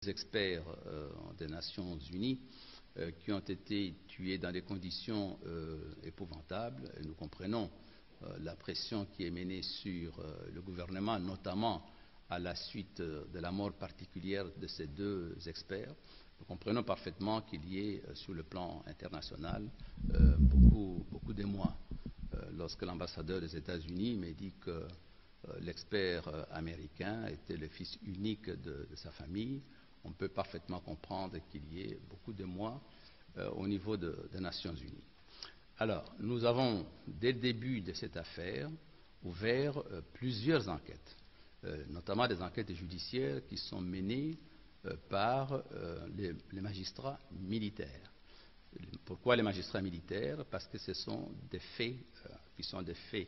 experts des Nations Unies qui ont été tués dans des conditions épouvantables. Et nous comprenons la pression qui est menée sur le gouvernement, notamment à la suite de la mort particulière de ces deux experts. Nous comprenons parfaitement qu'il y ait, sur le plan international, beaucoup d'émoi. Lorsque l'ambassadeur des États-Unis m'a dit que l'expert américain était le fils unique de sa famille, on peut parfaitement comprendre qu'il y ait beaucoup d'émoi au niveau des Nations Unies. Alors, nous avons, dès le début de cette affaire, ouvert plusieurs enquêtes, notamment des enquêtes judiciaires qui sont menées par les magistrats militaires. Pourquoi les magistrats militaires? Parce que ce sont des faits qui sont des faits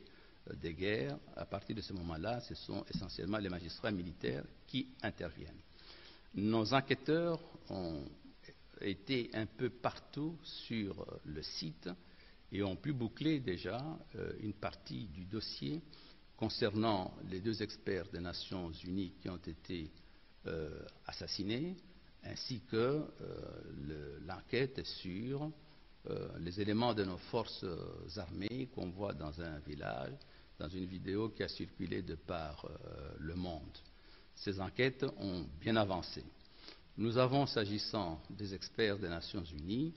de guerre. À partir de ce moment-là, ce sont essentiellement les magistrats militaires qui interviennent. Nos enquêteurs ont été un peu partout sur le site et ont pu boucler déjà une partie du dossier concernant les deux experts des Nations Unies qui ont été assassinés, ainsi que l'enquête sur les éléments de nos forces armées qu'on voit dans un village, dans une vidéo qui a circulé de par le monde. Ces enquêtes ont bien avancé. Nous avons, s'agissant des experts des Nations Unies,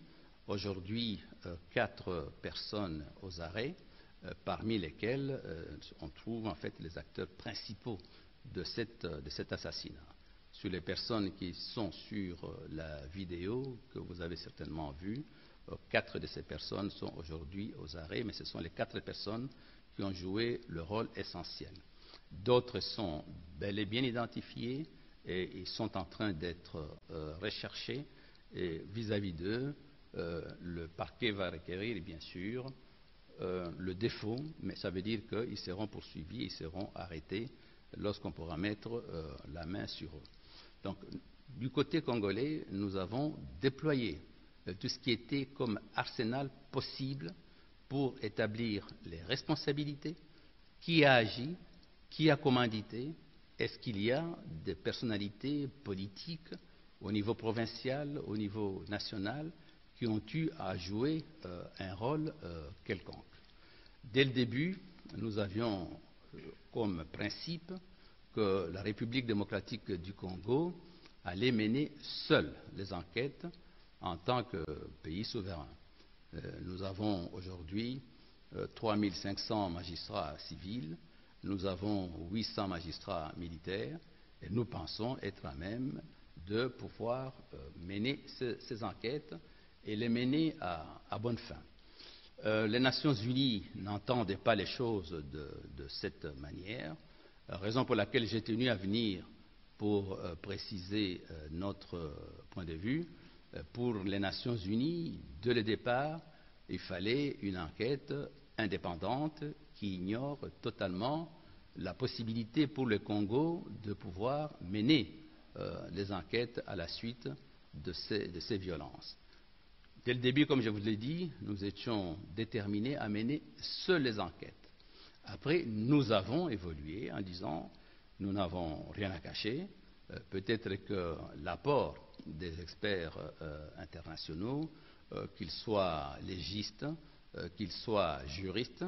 aujourd'hui 4 personnes aux arrêts, parmi lesquelles on trouve en fait les acteurs principaux de cet assassinat. Sur les personnes qui sont sur la vidéo que vous avez certainement vue, 4 de ces personnes sont aujourd'hui aux arrêts, mais ce sont les 4 personnes qui ont joué le rôle essentiel. D'autres sont bel et bien identifiés et ils sont en train d'être recherchés. Et vis-à-vis d'eux, le parquet va requérir, bien sûr, le défaut, mais ça veut dire qu'ils seront poursuivis, ils seront arrêtés lorsqu'on pourra mettre la main sur eux. Donc, du côté congolais, nous avons déployé tout ce qui était comme arsenal possible pour établir les responsabilités, qui a agi, qui a commandité, est-ce qu'il y a des personnalités politiques au niveau provincial, au niveau national, qui ont eu à jouer un rôle quelconque. Dès le début, nous avions comme principe que la République démocratique du Congo allait mener seule les enquêtes en tant que pays souverain. Nous avons aujourd'hui 3500 magistrats civils, nous avons 800 magistrats militaires et nous pensons être à même de pouvoir mener ces enquêtes et les mener à bonne fin. Les Nations Unies n'entendaient pas les choses de cette manière, raison pour laquelle j'ai tenu à venir pour préciser notre point de vue. Pour les Nations Unies, dès le départ, il fallait une enquête indépendante qui ignore totalement la possibilité pour le Congo de pouvoir mener les enquêtes à la suite de ces violences. Dès le début, comme je vous l'ai dit, nous étions déterminés à mener seules les enquêtes. Après, nous avons évolué en disant nous n'avons rien à cacher. Peut-être que l'apport des experts internationaux, qu'ils soient légistes, qu'ils soient juristes,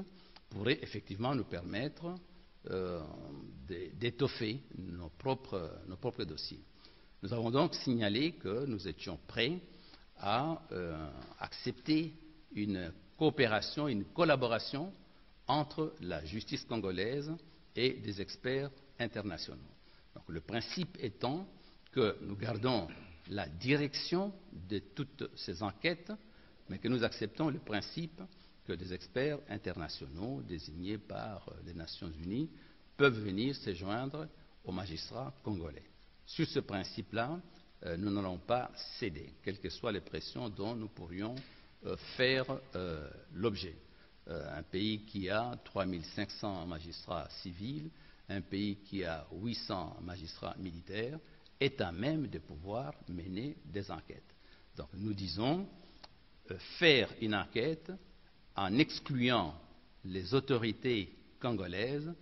pourrait effectivement nous permettre d'étoffer nos propres dossiers. Nous avons donc signalé que nous étions prêts à accepter une coopération, une collaboration entre la justice congolaise et des experts internationaux. Donc, le principe étant que nous gardons la direction de toutes ces enquêtes, mais que nous acceptons le principe que des experts internationaux désignés par les Nations Unies peuvent venir se joindre aux magistrats congolais. Sur ce principe-là, nous n'allons pas céder, quelles que soient les pressions dont nous pourrions faire l'objet. Un pays qui a 3500 magistrats civils, un pays qui a 800 magistrats militaires, est à même de pouvoir mener des enquêtes. Donc nous disons, faire une enquête en excluant les autorités congolaises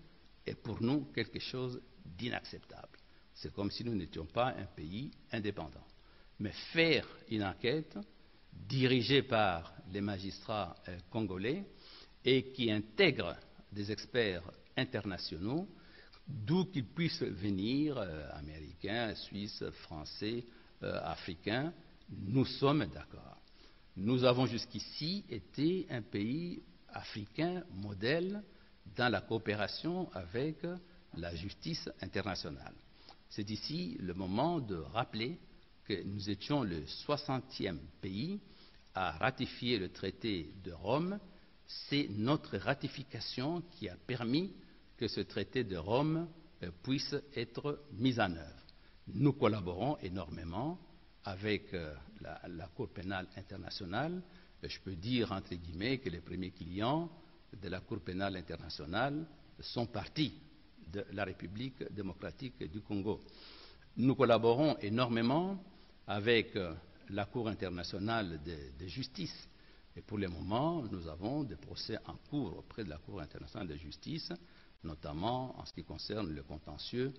est pour nous quelque chose d'inacceptable. C'est comme si nous n'étions pas un pays indépendant. Mais faire une enquête dirigée par les magistrats congolais et qui intègre des experts internationaux, d'où qu'ils puissent venir, américains, suisses, français, africains, nous sommes d'accord. Nous avons jusqu'ici été un pays africain modèle dans la coopération avec la justice internationale. C'est ici le moment de rappeler que nous étions le 60e pays à ratifier le traité de Rome. C'est notre ratification qui a permis que ce traité de Rome puisse être mis en œuvre. Nous collaborons énormément avec la Cour pénale internationale. Je peux dire, entre guillemets, que les premiers clients de la Cour pénale internationale sont partis de la République démocratique du Congo. Nous collaborons énormément avec la Cour internationale de justice. Et pour le moment, nous avons des procès en cours auprès de la Cour internationale de justice, notamment en ce qui concerne le contentieux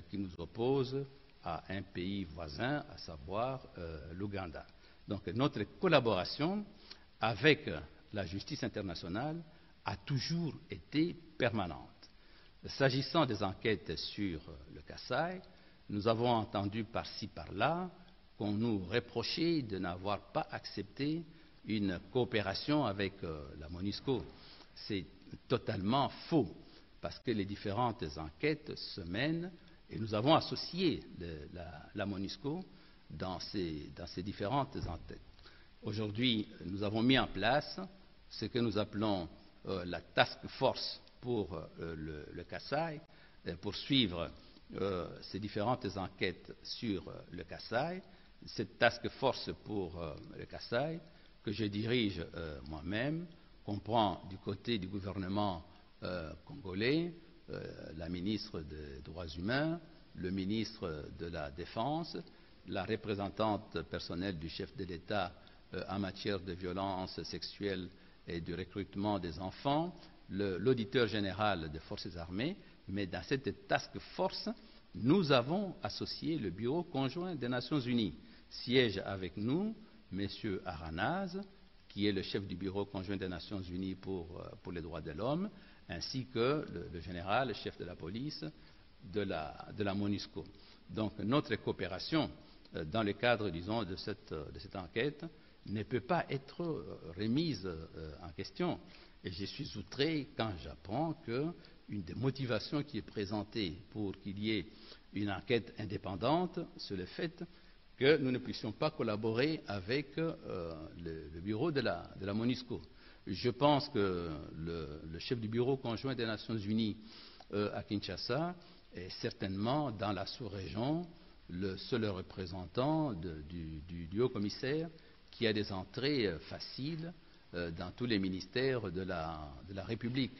qui nous oppose à un pays voisin, à savoir l'Ouganda. Donc notre collaboration avec la justice internationale a toujours été permanente. S'agissant des enquêtes sur le Kasaï, nous avons entendu par-ci par-là qu'on nous reprochait de n'avoir pas accepté une coopération avec la MONUSCO. C'est totalement faux, parce que les différentes enquêtes se mènent et nous avons associé la MONUSCO dans ces différentes enquêtes. Aujourd'hui, nous avons mis en place ce que nous appelons la task force pour le Kasaï, pour suivre ces différentes enquêtes sur le Kasaï. Cette task force pour le Kasaï, que je dirige moi-même, comprend du côté du gouvernement congolais la ministre des Droits humains, le ministre de la Défense, la représentante personnelle du chef de l'État en matière de violences sexuelles et du recrutement des enfants, l'auditeur général des forces armées, mais dans cette task force, nous avons associé le Bureau conjoint des Nations Unies. Siège avec nous M. Aranaz, qui est le chef du Bureau conjoint des Nations Unies pour les droits de l'homme, ainsi que le général, le chef de la police de la MONUSCO. Donc notre coopération dans le cadre, disons, de cette enquête ne peut pas être remise en question. Et je suis outré quand j'apprends qu'une des motivations qui est présentée pour qu'il y ait une enquête indépendante, c'est le fait que nous ne puissions pas collaborer avec le bureau de la MONUSCO. Je pense que le chef du bureau conjoint des Nations Unies à Kinshasa est certainement dans la sous-région le seul représentant du haut commissaire qui a des entrées faciles dans tous les ministères de la République.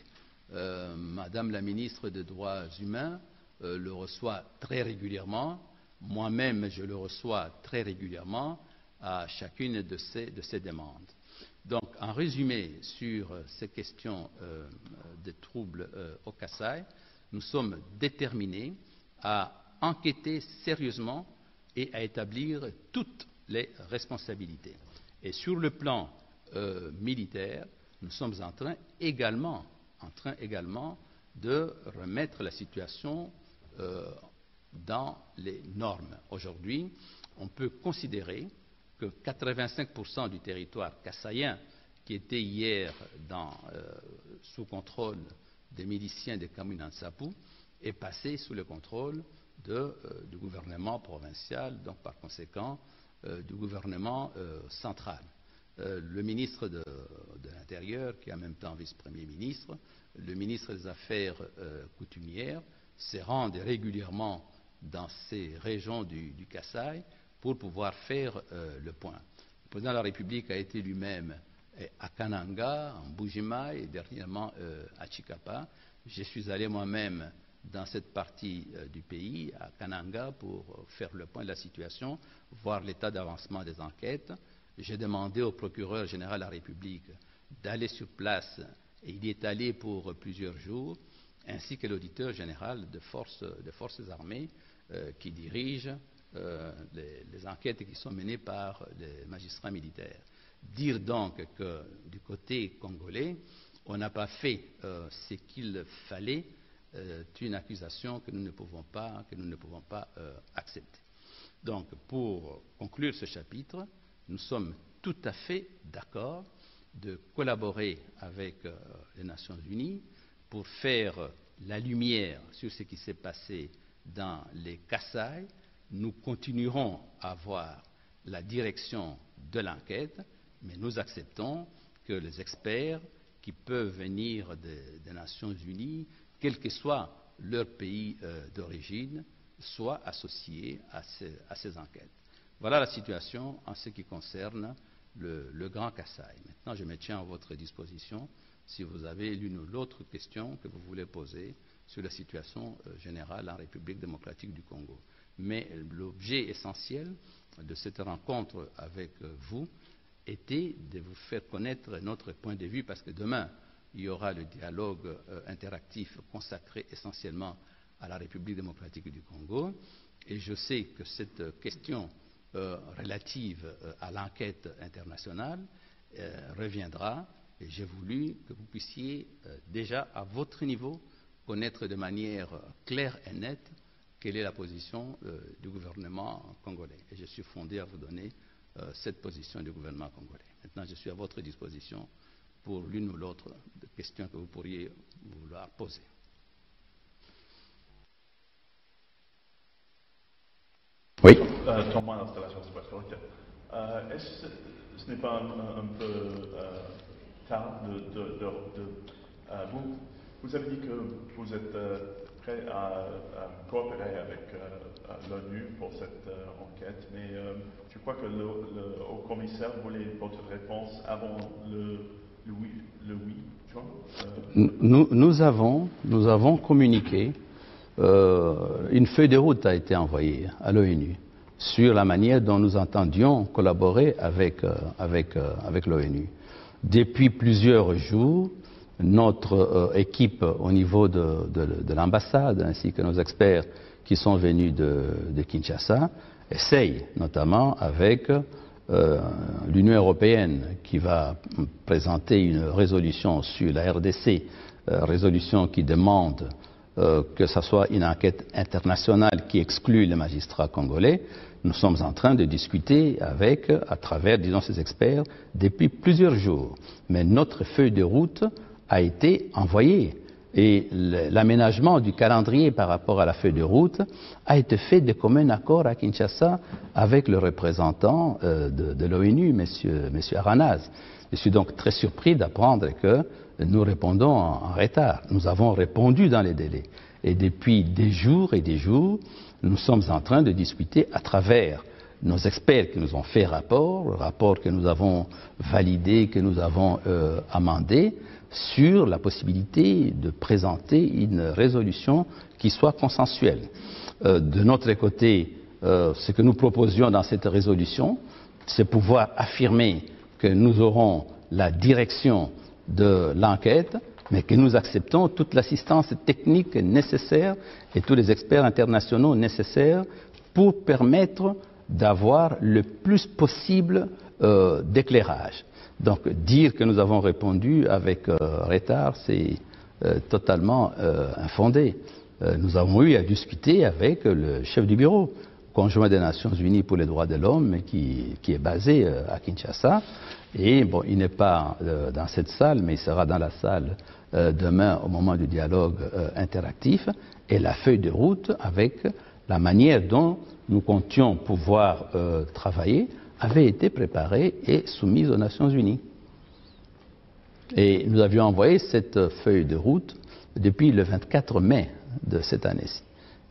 Madame la ministre des Droits humains le reçoit très régulièrement. Moi-même, je le reçois très régulièrement à chacune de ces demandes. Donc, en résumé, sur ces questions de troubles au Kasaï, nous sommes déterminés à enquêter sérieusement et à établir toutes les responsabilités. Et sur le plan militaire, nous sommes en train également de remettre la situation dans les normes. Aujourd'hui, on peut considérer que 85% du territoire kassaïen, qui était hier sous contrôle des miliciens de Kamina-Nsapu, est passé sous le contrôle du gouvernement provincial, donc par conséquent du gouvernement central. Le ministre de l'Intérieur, qui est en même temps vice-premier ministre, le ministre des Affaires coutumières, se rendent régulièrement dans ces régions du Kasaï pour pouvoir faire le point. Le président de la République a été lui-même à Kananga, en Bujima et dernièrement à Chikapa. Je suis allé moi-même dans cette partie du pays, à Kananga, pour faire le point de la situation, voir l'état d'avancement des enquêtes. J'ai demandé au procureur général de la République d'aller sur place et il y est allé pour plusieurs jours, ainsi que l'auditeur général des forces armées qui dirigent les enquêtes qui sont menées par les magistrats militaires. Dire donc que du côté congolais, on n'a pas fait ce qu'il fallait est une accusation que nous ne pouvons pas accepter. Donc, pour conclure ce chapitre, nous sommes tout à fait d'accord de collaborer avec les Nations Unies pour faire la lumière sur ce qui s'est passé dans les Kasaï. Nous continuerons à avoir la direction de l'enquête, mais nous acceptons que les experts qui peuvent venir des Nations Unies, quel que soit leur pays d'origine, soient associés à ces enquêtes. Voilà la situation en ce qui concerne le Grand Kasaï. Maintenant, je me tiens à votre disposition si vous avez l'une ou l'autre question que vous voulez poser sur la situation générale en République démocratique du Congo. Mais l'objet essentiel de cette rencontre avec vous était de vous faire connaître notre point de vue, parce que demain, il y aura le dialogue interactif consacré essentiellement à la République démocratique du Congo. Et je sais que cette question relative à l'enquête internationale reviendra, et j'ai voulu que vous puissiez déjà à votre niveau connaître de manière claire et nette quelle est la position du gouvernement congolais. Et je suis fondé à vous donner cette position du gouvernement congolais. Maintenant, je suis à votre disposition pour l'une ou l'autre question que vous pourriez vouloir poser. Oui. Thomas, l'installation spatiale. Est-ce que ce n'est pas un peu tard vous avez dit que vous êtes prêt à coopérer avec l'ONU pour cette enquête, mais je crois que le haut commissaire voulait votre réponse avant le 8 juin. Nous avons communiqué, une feuille de route a été envoyée à l'ONU sur la manière dont nous entendions collaborer avec l'ONU. Depuis plusieurs jours, notre équipe au niveau de l'ambassade ainsi que nos experts qui sont venus de Kinshasa essayent, notamment avec l'Union européenne qui va présenter une résolution sur la RDC, résolution qui demande que ce soit une enquête internationale qui exclut les magistrats congolais. Nous sommes en train de discuter à travers, disons, ces experts depuis plusieurs jours. Mais notre feuille de route a été envoyée et l'aménagement du calendrier par rapport à la feuille de route a été fait de commun accord à Kinshasa avec le représentant de l'ONU, M. Aranaz. Je suis donc très surpris d'apprendre que nous répondons en retard. Nous avons répondu dans les délais. Et depuis des jours et des jours, nous sommes en train de discuter à travers nos experts qui nous ont fait rapport, le rapport que nous avons validé, que nous avons amendé, sur la possibilité de présenter une résolution qui soit consensuelle. De notre côté, ce que nous proposions dans cette résolution, c'est pouvoir affirmer que nous aurons la direction de l'enquête, mais que nous acceptons toute l'assistance technique nécessaire et tous les experts internationaux nécessaires pour permettre d'avoir le plus possible d'éclairage. Donc dire que nous avons répondu avec retard, c'est totalement infondé. Nous avons eu à discuter avec le chef du bureau conjoint des Nations Unies pour les droits de l'homme qui est basé à Kinshasa. Et bon, il n'est pas dans cette salle, mais il sera dans la salle demain au moment du dialogue interactif. Et la feuille de route avec la manière dont nous comptions pouvoir travailler avait été préparée et soumise aux Nations Unies. Et nous avions envoyé cette feuille de route depuis le 24 mai de cette année-ci.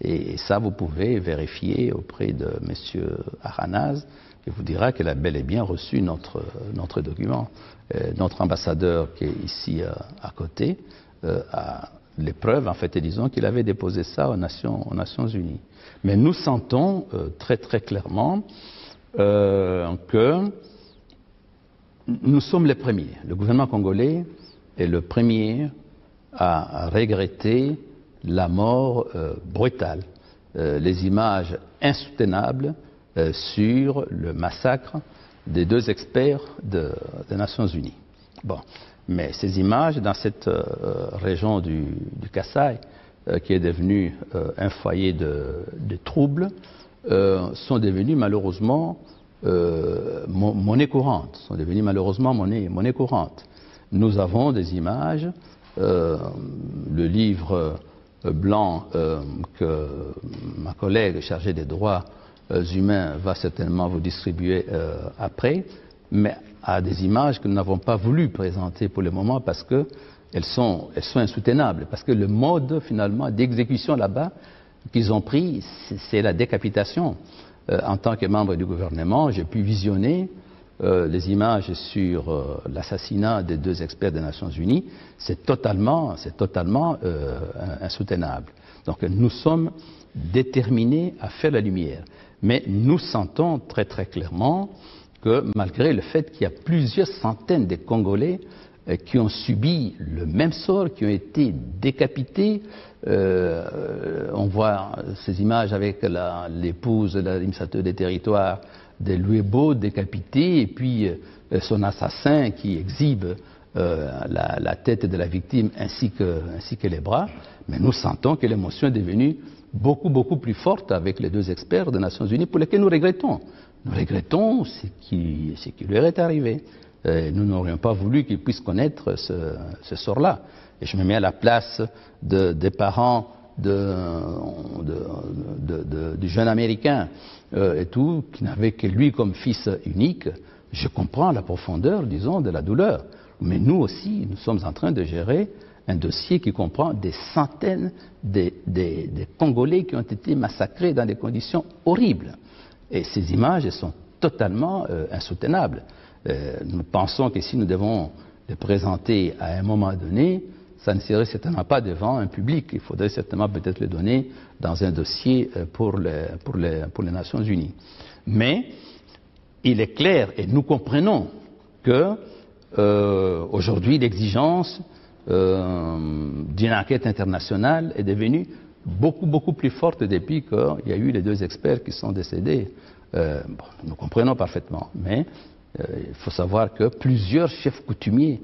Et ça, vous pouvez vérifier auprès de M. Aranaz, qui vous dira qu'elle a bel et bien reçu notre document. Notre ambassadeur qui est ici à côté a les preuves, en fait, et disons qu'il avait déposé ça aux Nations Unies. Mais nous sentons très très clairement que nous sommes les premiers. Le gouvernement congolais est le premier à regretter la mort brutale les images insoutenables sur le massacre des 2 experts des Nations Unies. Bon. Mais ces images, dans cette région du Kasaï, qui est devenue un foyer de troubles, sont devenues malheureusement monnaie courante. Monnaie courante. Nous avons des images, le livre blanc que ma collègue chargée des droits humains va certainement vous distribuer après, mais à des images que nous n'avons pas voulu présenter pour le moment parce qu'elles sont insoutenables, parce que le mode finalement d'exécution là-bas qu'ils ont pris, c'est la décapitation. En tant que membre du gouvernement, j'ai pu visionner les images sur l'assassinat des 2 experts des Nations Unies. C'est totalement insoutenable. Donc nous sommes déterminés à faire la lumière. Mais nous sentons très très clairement que malgré le fait qu'il y a plusieurs centaines de Congolais qui ont subi le même sort, qui ont été décapités, on voit ces images avec l'épouse de l'administrateur des territoires de Luebo décapité, et puis son assassin qui exhibe la tête de la victime ainsi que les bras. Mais nous sentons que l'émotion est devenue beaucoup plus forte avec les 2 experts des Nations Unies pour lesquels nous regrettons. Nous regrettons ce qui leur est arrivé. Nous n'aurions pas voulu qu'ils puissent connaître ce sort-là. Et je me mets à la place des parents du jeune Américain et tout, qui n'avait que lui comme fils unique. Je comprends la profondeur, disons, de la douleur. Mais nous aussi, nous sommes en train de gérer un dossier qui comprend des centaines de Congolais qui ont été massacrés dans des conditions horribles. Et ces images sont totalement insoutenables. Nous pensons que si nous devons les présenter à un moment donné, ça ne serait certainement pas devant un public. Il faudrait certainement peut-être les donner dans un dossier pour les Nations Unies. Mais il est clair, et nous comprenons, que aujourd'hui l'exigence d'une enquête internationale est devenue beaucoup plus forte depuis qu'il y a eu les 2 experts qui sont décédés. Nous comprenons parfaitement, mais il faut savoir que plusieurs chefs coutumiers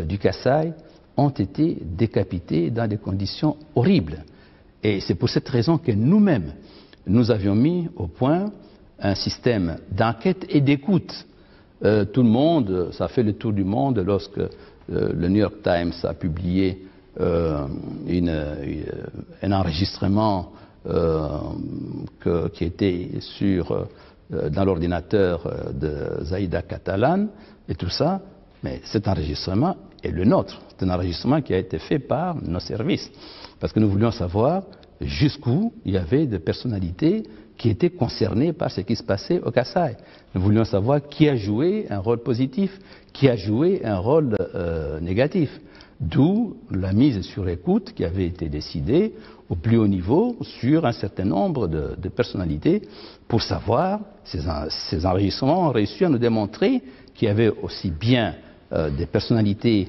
du Kasaï ont été décapités dans des conditions horribles. Et c'est pour cette raison que nous-mêmes, nous avions mis au point un système d'enquête et d'écoute. Tout le monde, ça a fait le tour du monde lorsque le New York Times a publié un enregistrement qui était dans l'ordinateur de Zaïda Catalan et tout ça, mais cet enregistrement est le nôtre. C'est un enregistrement qui a été fait par nos services, parce que nous voulions savoir jusqu'où il y avait des personnalités qui étaient concernées par ce qui se passait au Kasaï. Nous voulions savoir qui a joué un rôle positif, qui a joué un rôle négatif. D'où la mise sur écoute qui avait été décidée au plus haut niveau sur un certain nombre de personnalités pour savoir, ces enregistrements ont réussi à nous démontrer qu'il y avait aussi bien des personnalités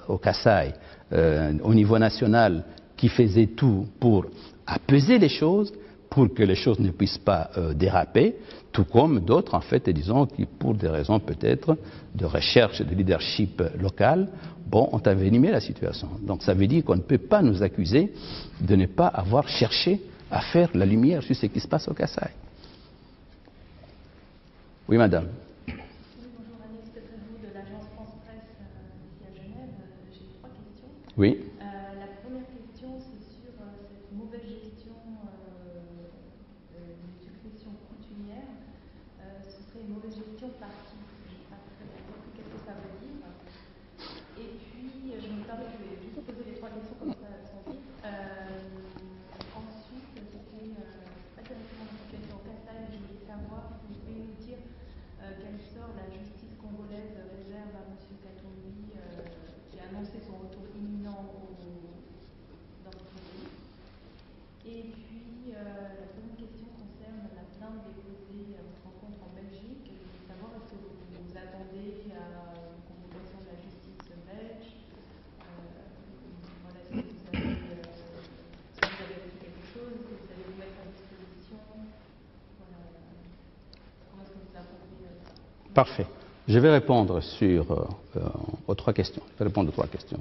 au Kasaï, au niveau national, qui faisaient tout pour apaiser les choses, pour que les choses ne puissent pas déraper, tout comme d'autres, en fait, disons, qui, pour des raisons peut-être de recherche de leadership local, ont envenimé la situation. Donc ça veut dire qu'on ne peut pas nous accuser de ne pas avoir cherché à faire la lumière sur ce qui se passe au Kasaï. Oui, madame. Oui, bonjour, Agnès Petrevaux de l'agence France-Presse ici à Genève. J'ai 3 questions. Oui. La première question, c'est sur cette mauvaise gestion des successions coutumières. Ce serait une mauvaise gestion par qui? Je n'ai pas très bien compris qu'est-ce que ça veut dire. Et puis, je me permets, je vais juste poser les 3 questions comme ça sont dites. Ensuite, c'était pas directement la situation au Kasaï, mais je voulais savoir si vous pouvez nous dire quel sort la justice congolaise réserve à M. Katumbi, qui a annoncé son retour imminent dans ce pays. Et puis, la seconde question concerne la plainte déposée à votre rencontre en Belgique. Je voulais savoir, est-ce que vous attendez à une convocation de la justice belge? Voilà, est-ce que vous avez Parfait. Je vais répondre aux 3 questions. Je vais répondre aux 3 questions.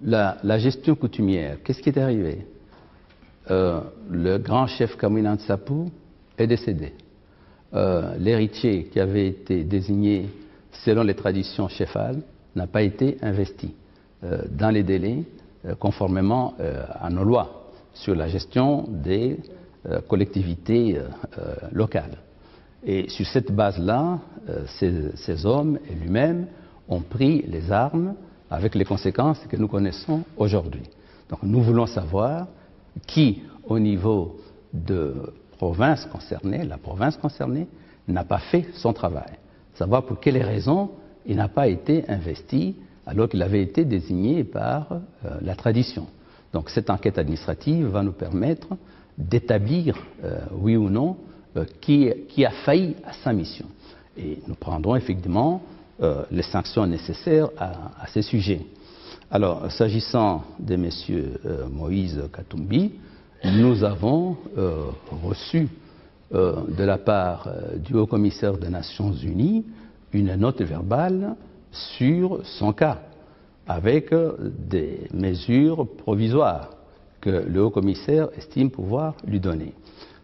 La gestion coutumière, qu'est-ce qui est arrivé? Le grand chef Kamwina Nsapu est décédé. L'héritier qui avait été désigné selon les traditions chefales n'a pas été investi dans les délais conformément à nos lois sur la gestion des collectivités locales. Et sur cette base-là, ces hommes et lui-même ont pris les armes avec les conséquences que nous connaissons aujourd'hui. Donc nous voulons savoir qui, au niveau de la province concernée, n'a pas fait son travail. Savoir pour quelles raisons il n'a pas été investi alors qu'il avait été désigné par la tradition. Donc cette enquête administrative va nous permettre d'établir, oui ou non, qui a failli à sa mission. Et nous prendrons effectivement les sanctions nécessaires à ces sujets. Alors, s'agissant de M. Moïse Katumbi, nous avons reçu de la part du Haut-Commissaire des Nations Unies une note verbale sur son cas, avec des mesures provisoires que le Haut-Commissaire estime pouvoir lui donner.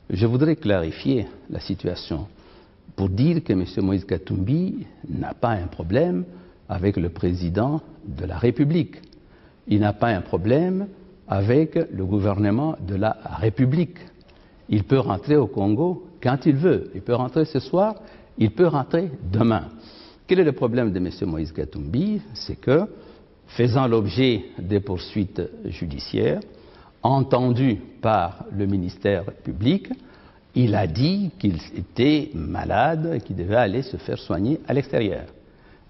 Je voudrais clarifier la situation pour dire que M. Moïse Katumbi n'a pas un problème avec le président de la République. Il n'a pas un problème avec le gouvernement de la République. Il peut rentrer au Congo quand il veut. Il peut rentrer ce soir, il peut rentrer demain. Quel est le problème de M. Moïse Katumbi? C'est que, faisant l'objet des poursuites judiciaires, entendu par le ministère public, il a dit qu'il était malade et qu'il devait aller se faire soigner à l'extérieur.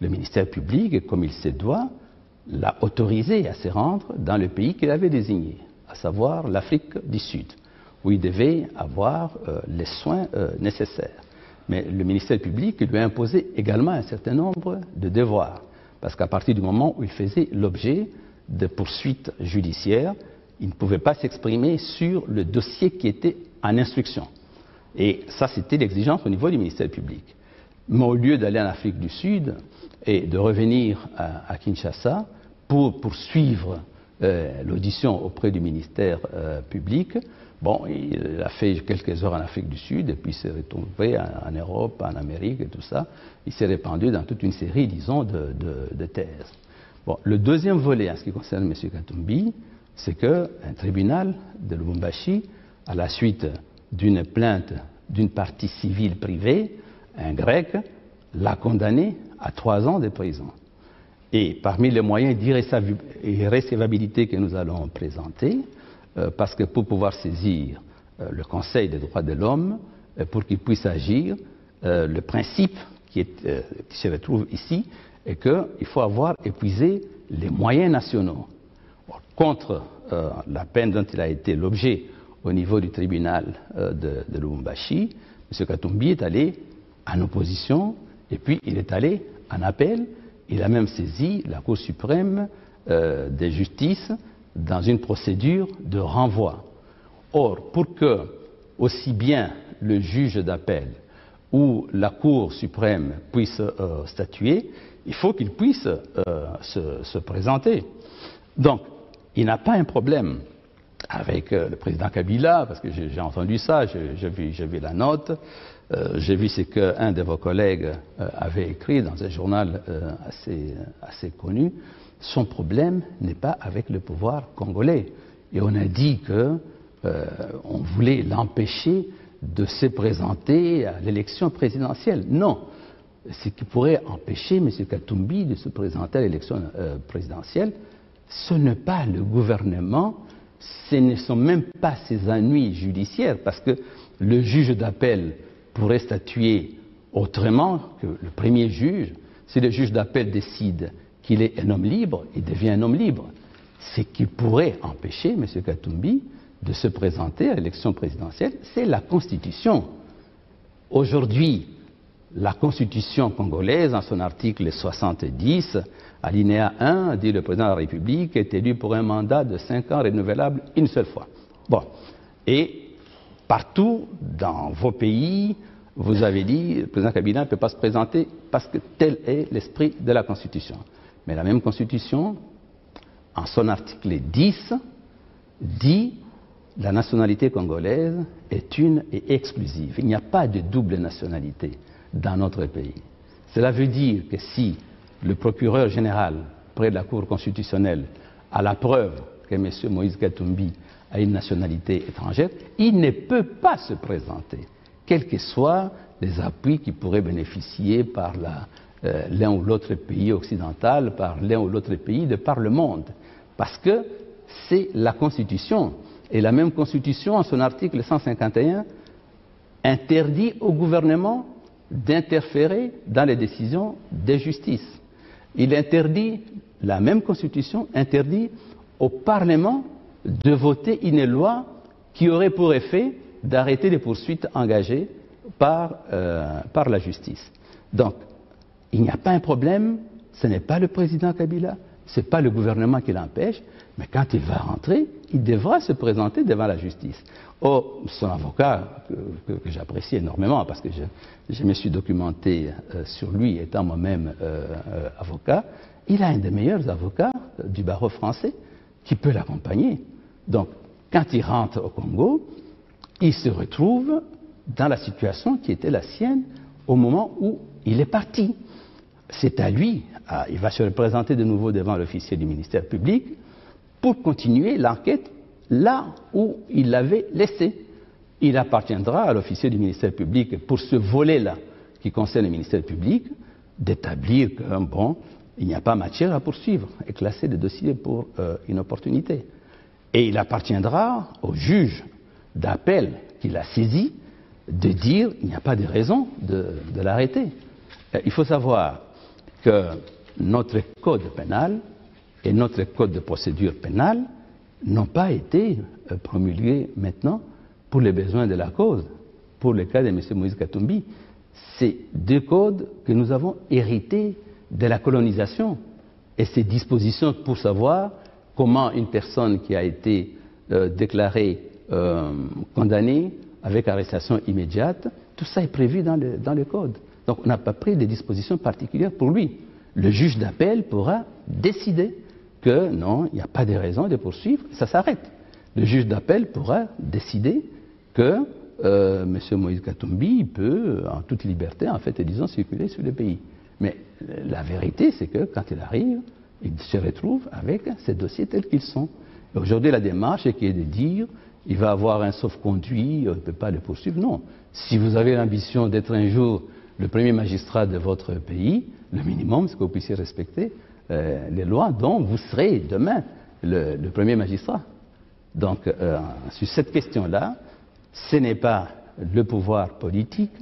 Le ministère public, comme il se doit, l'a autorisé à se rendre dans le pays qu'il avait désigné, à savoir l'Afrique du Sud, où il devait avoir les soins nécessaires. Mais le ministère public lui a imposé également un certain nombre de devoirs, parce qu'à partir du moment où il faisait l'objet de poursuites judiciaires, il ne pouvait pas s'exprimer sur le dossier qui était en instruction. Et ça, c'était l'exigence au niveau du ministère public. Mais au lieu d'aller en Afrique du Sud et de revenir à Kinshasa pour poursuivre l'audition auprès du ministère public, bon, il a fait quelques heures en Afrique du Sud et puis il s'est retrouvé en Europe, en Amérique et tout ça. Il s'est répandu dans toute une série, disons, de thèses. Bon, le deuxième volet en ce qui concerne M. Katumbi, c'est qu'un tribunal de Lubumbashi, à la suite d'une plainte d'une partie civile privée, un grec, l'a condamné à 3 ans de prison. Et parmi les moyens d'irrécevabilité que nous allons présenter, parce que pour pouvoir saisir le Conseil des droits de l'homme, pour qu'il puisse agir, le principe qui se retrouve ici est qu'il faut avoir épuisé les moyens nationaux. Contre la peine dont il a été l'objet au niveau du tribunal de Lubumbashi, M. Katumbi est allé en opposition et puis il est allé en appel. Il a même saisi la Cour suprême de justice dans une procédure de renvoi. Or, pour que aussi bien le juge d'appel ou la Cour suprême puisse statuer, il faut qu'il puisse se présenter. Donc, il n'a pas un problème avec le président Kabila, parce que j'ai entendu ça, j'ai vu la note, j'ai vu ce qu'un de vos collègues avait écrit dans un journal assez connu. Son problème n'est pas avec le pouvoir congolais. Et on a dit qu'on voulait l'empêcher de se présenter à l'élection présidentielle. Non. Ce qui pourrait empêcher M. Katumbi de se présenter à l'élection présidentielle, ce n'est pas le gouvernement, ce ne sont même pas ses ennuis judiciaires, parce que le juge d'appel pourrait statuer autrement que le premier juge. Si le juge d'appel décide qu'il est un homme libre, il devient un homme libre. Ce qui pourrait empêcher M. Katumbi de se présenter à l'élection présidentielle, c'est la Constitution. Aujourd'hui, la Constitution congolaise, en son article 70, alinéa 1, dit le président de la République est élu pour un mandat de 5 ans renouvelable une seule fois. Bon. Et partout dans vos pays, vous avez dit le président Kabila ne peut pas se présenter parce que tel est l'esprit de la Constitution. Mais la même Constitution, en son article 10, dit la nationalité congolaise est une et exclusive. Il n'y a pas de double nationalité dans notre pays. Cela veut dire que si le procureur général près de la Cour constitutionnelle a la preuve que M. Moïse Katumbi a une nationalité étrangère, il ne peut pas se présenter, quels que soient les appuis qui pourraient bénéficier par l'un ou l'autre pays occidental, par l'un ou l'autre pays de par le monde. Parce que c'est la Constitution. Et la même Constitution, en son article 151, interdit au gouvernement d'interférer dans les décisions de justice. La même Constitution interdit au Parlement de voter une loi qui aurait pour effet d'arrêter les poursuites engagées par la justice. Donc, il n'y a pas un problème, ce n'est pas le président Kabila, ce n'est pas le gouvernement qui l'empêche, mais quand il va rentrer, il devra se présenter devant la justice. Or, son avocat, que j'apprécie énormément, parce que je me suis documenté sur lui étant moi-même avocat, il a un des meilleurs avocats du barreau français qui peut l'accompagner. Donc, quand il rentre au Congo, il se retrouve dans la situation qui était la sienne au moment où il est parti. C'est à lui, il va se représenter de nouveau devant l'officier du ministère public pour continuer l'enquête là où il l'avait laissé. Il appartiendra à l'officier du ministère public pour ce volet-là qui concerne le ministère public d'établir que, bon, il n'y a pas matière à poursuivre et classer le dossier pour inopportunité. Et il appartiendra au juge d'appel qu'il a saisi de dire qu'il n'y a pas de raison de l'arrêter. Il faut savoir que notre code pénal et notre code de procédure pénale n'ont pas été promulgués maintenant pour les besoins de la cause, pour le cas de M. Moïse Katumbi. C'est deux codes que nous avons hérités de la colonisation et ces dispositions pour savoir comment une personne qui a été déclarée condamnée avec arrestation immédiate, tout ça est prévu dans le code. Donc on n'a pas pris des dispositions particulières pour lui. Le juge d'appel pourra décider que non, il n'y a pas de raison de poursuivre, ça s'arrête. Le juge d'appel pourra décider que M. Moïse Katumbi peut, en toute liberté, en fait, disons, circuler sur le pays. Mais la vérité, c'est que quand il arrive, il se retrouve avec ces dossiers tels qu'ils sont. Aujourd'hui, la démarche est qui est de dire il va avoir un sauf-conduit, on ne peut pas le poursuivre. Non. Si vous avez l'ambition d'être un jour le premier magistrat de votre pays, le minimum, c'est que vous puissiez respecter les lois dont vous serez demain le premier magistrat. Donc, sur cette question-là, ce n'est pas le pouvoir politique,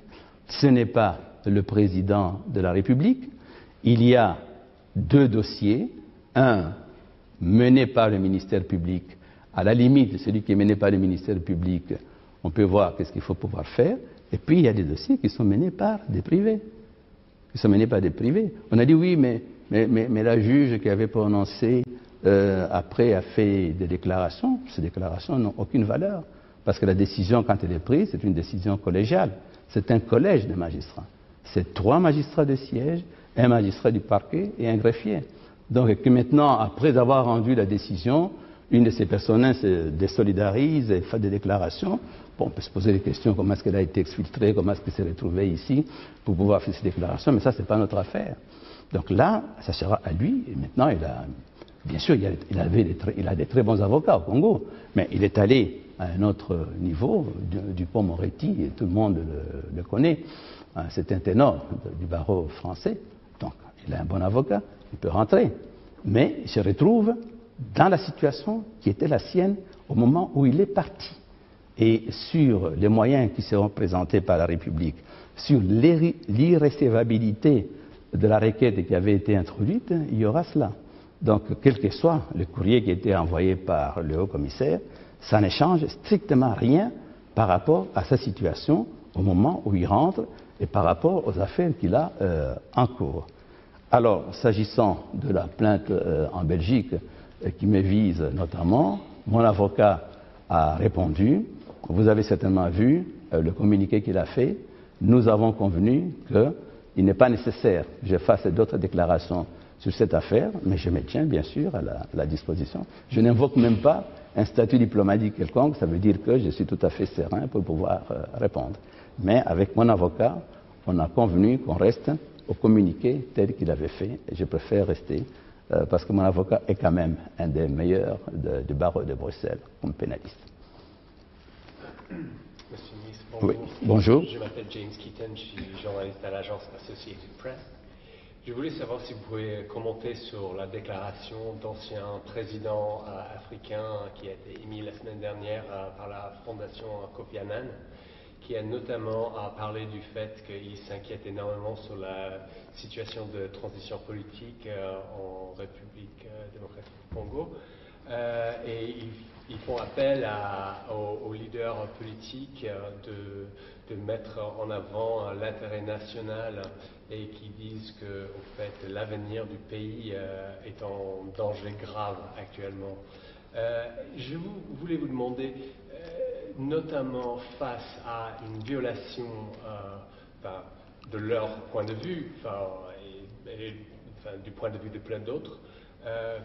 ce n'est pas le président de la République. Il y a deux dossiers, un mené par le ministère public. À la limite, celui qui est mené par le ministère public, on peut voir qu'est-ce qu'il faut pouvoir faire. Et puis, il y a des dossiers qui sont menés par des privés. On a dit oui, mais la juge qui avait prononcé après a fait des déclarations. Ces déclarations n'ont aucune valeur. Parce que la décision, quand elle est prise, c'est une décision collégiale. C'est un collège de magistrats. C'est 3 magistrats de siège, un magistrat du parquet et un greffier. Donc que maintenant, après avoir rendu la décision, une de ces personnes se désolidarise et fait des déclarations. Bon, on peut se poser des questions, comment est-ce qu'elle a été exfiltrée, comment est-ce qu'elle s'est retrouvée ici pour pouvoir faire ces déclarations, mais ça, ce n'est pas notre affaire. Donc là, ça sera à lui, et maintenant, bien sûr, il a des très bons avocats au Congo, mais il est allé à un autre niveau, Dupond-Moretti, et tout le monde le connaît. C'est un ténor du barreau français, donc il a un bon avocat, il peut rentrer. Mais il se retrouve dans la situation qui était la sienne au moment où il est parti. Et sur les moyens qui seront présentés par la République, sur l'irrécevabilité de la requête qui avait été introduite, il y aura cela. Donc, quel que soit le courrier qui a été envoyé par le haut-commissaire, ça ne change strictement rien par rapport à sa situation au moment où il rentre et par rapport aux affaires qu'il a en cours. Alors, s'agissant de la plainte en Belgique qui me vise notamment, mon avocat a répondu. Vous avez certainement vu le communiqué qu'il a fait. nous avons convenu qu'il n'est pas nécessaire que je fasse d'autres déclarations sur cette affaire, mais je me tiens bien sûr à la disposition. Je n'invoque même pas un statut diplomatique quelconque, ça veut dire que je suis tout à fait serein pour pouvoir répondre. Mais avec mon avocat, on a convenu qu'on reste au communiqué tel qu'il avait fait, et je préfère rester parce que mon avocat est quand même un des meilleurs du barreau de Bruxelles comme pénaliste. Monsieur le ministre, bonjour. Oui, bonjour. Je m'appelle James Keaton, je suis journaliste à l'agence Associated Press. Je voulais savoir si vous pouvez commenter sur la déclaration d'anciens présidents africains qui a été émise la semaine dernière par la Fondation Kofi Annan, qui a notamment parlé du fait qu'il s'inquiète énormément sur la situation de transition politique en République démocratique du Congo. Et ils font appel aux leaders politiques de mettre en avant l'intérêt national et qui disent que au fait, l'avenir du pays est en danger grave actuellement. Je voulais vous demander, notamment face à une violation de leur point de vue, du point de vue de plein d'autres,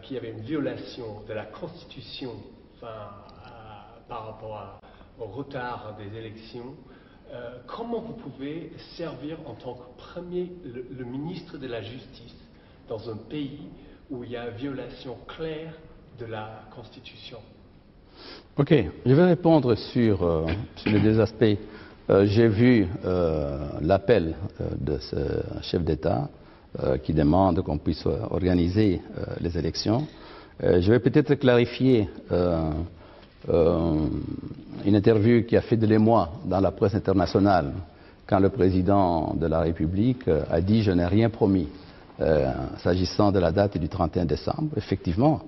qu'il y avait une violation de la Constitution par rapport au retard des élections. Comment vous pouvez servir en tant que le ministre de la Justice dans un pays où il y a une violation claire de la Constitution? Ok, je vais répondre sur les deux aspects. J'ai vu l'appel de ce chef d'État qui demande qu'on puisse organiser les élections. Je vais peut-être clarifier une interview qui a fait de l'émoi dans la presse internationale quand le président de la République a dit « je n'ai rien promis » s'agissant de la date du 31 décembre. Effectivement,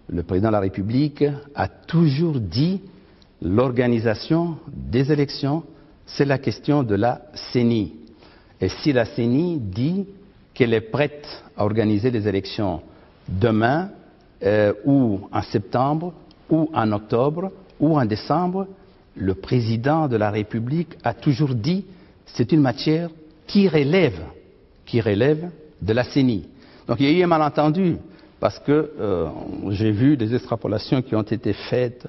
le président de la République a toujours dit l'organisation des élections, c'est la question de la CENI. Et si la CENI dit qu'elle est prête à organiser les élections demain ou en septembre ou en octobre ou en décembre, le président de la République a toujours dit c'est une matière qui relève de la CENI. Donc il y a eu un malentendu parce que j'ai vu des extrapolations qui ont été faites